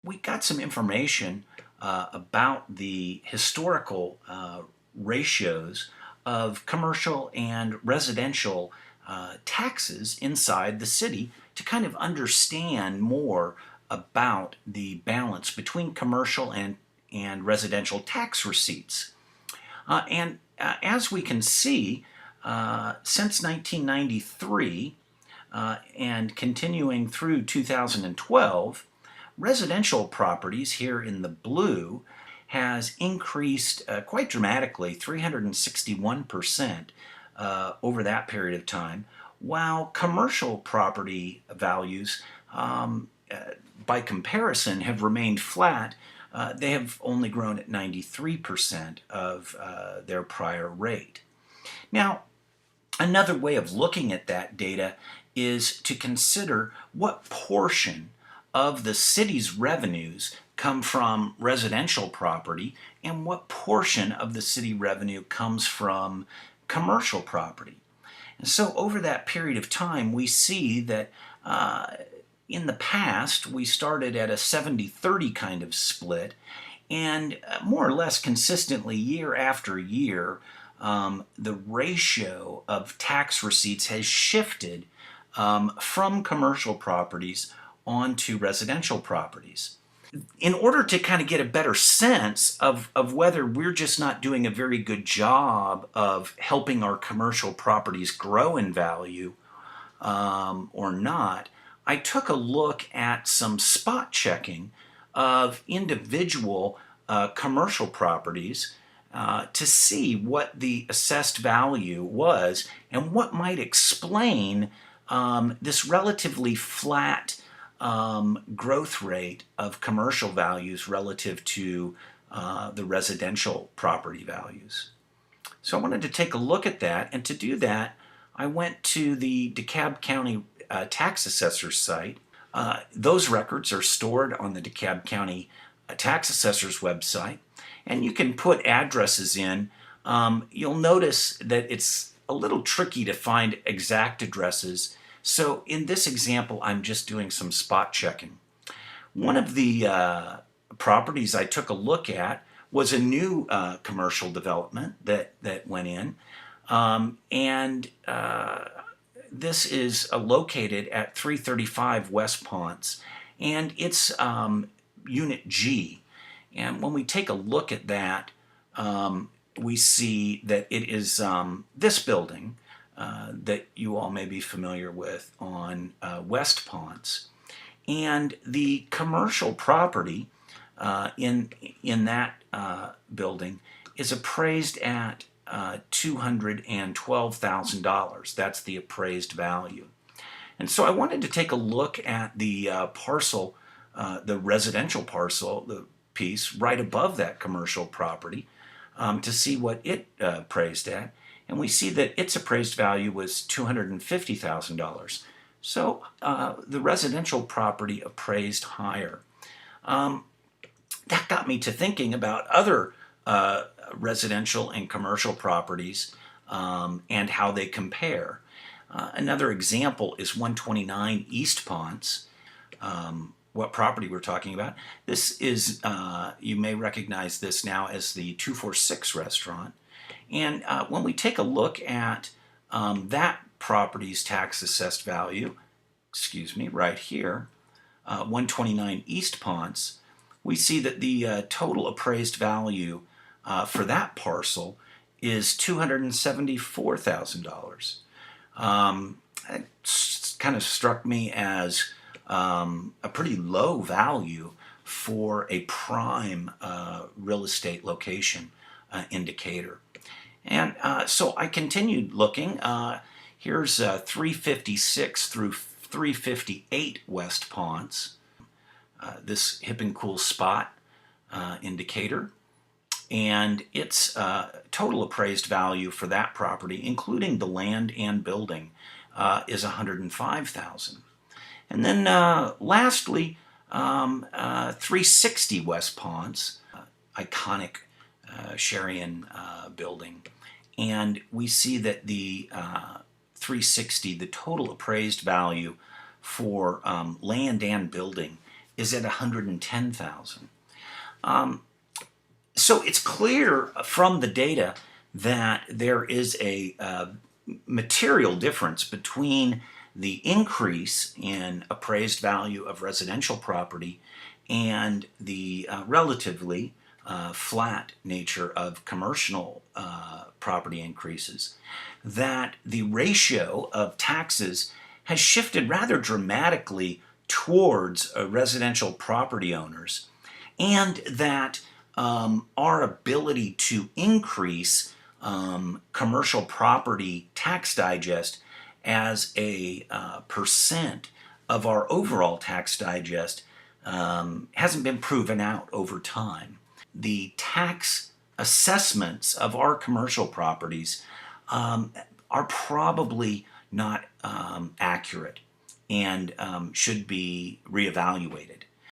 we got some information about the historical ratios of commercial and residential taxes inside the city to kind of understand more about the balance between commercial and residential tax receipts. As we can see, since 1993 and continuing through 2012, residential properties here in the blue has increased quite dramatically, 361% over that period of time, while commercial property values, by comparison, have remained flat. They have only grown at 93% of their prior rate. Now, another way of looking at that data is to consider what portion of the city's revenues come from residential property and what portion of the city revenue comes from commercial property. And so over that period of time, we see that in the past, we started at a 70-30 kind of split, and more or less consistently year after year, the ratio of tax receipts has shifted from commercial properties onto residential properties. In order to kind of get a better sense of whether we're just not doing a very good job of helping our commercial properties grow in value or not, I took a look at some spot checking of individual commercial properties to see what the assessed value was and what might explain this relatively flat growth rate of commercial values relative to the residential property values. So I wanted to take a look at that, and to do that, I went to the DeKalb County Tax Assessor's site. Those records are stored on the DeKalb County Tax Assessor's website, and you can put addresses in. You'll notice that it's a little tricky to find exact addresses. So in this example, I'm just doing some spot checking. One of the properties I took a look at was a new commercial development that went in. This is located at 335 West Ponce, and it's Unit G. And when we take a look at that, we see that it is this building that you all may be familiar with on West Ponce. And the commercial property in that building is appraised at $212,000. That's the appraised value. And so I wanted to take a look at the parcel, the residential parcel, the piece right above that commercial property, to see what it appraised at. And we see that its appraised value was $250,000. So the residential property appraised higher. That got me to thinking about other residential and commercial properties and how they compare. Another example is 129 East Ponce. What property we're talking about. This is, you may recognize this now as the 246 restaurant. And when we take a look at that property's tax assessed value, right here, 129 East Ponce, we see that the total appraised value for that parcel is $274,000. It kind of struck me as a pretty low value for a prime real estate location indicator. And so I continued looking. Here's 356 through 358 West Ponce, this hip and cool spot indicator. And its total appraised value for that property, including the land and building, is $105,000. And then lastly, 360 West Ponce, iconic Sherian building. And we see that the 360, the total appraised value for land and building is at 110,000. So it's clear from the data that there is a material difference between the increase in appraised value of residential property and the relatively flat nature of commercial property increases, that the ratio of taxes has shifted rather dramatically towards residential property owners, and that our ability to increase commercial property tax digest as a percent of our overall tax digest hasn't been proven out over time. The tax assessments of our commercial properties are probably not accurate and should be reevaluated.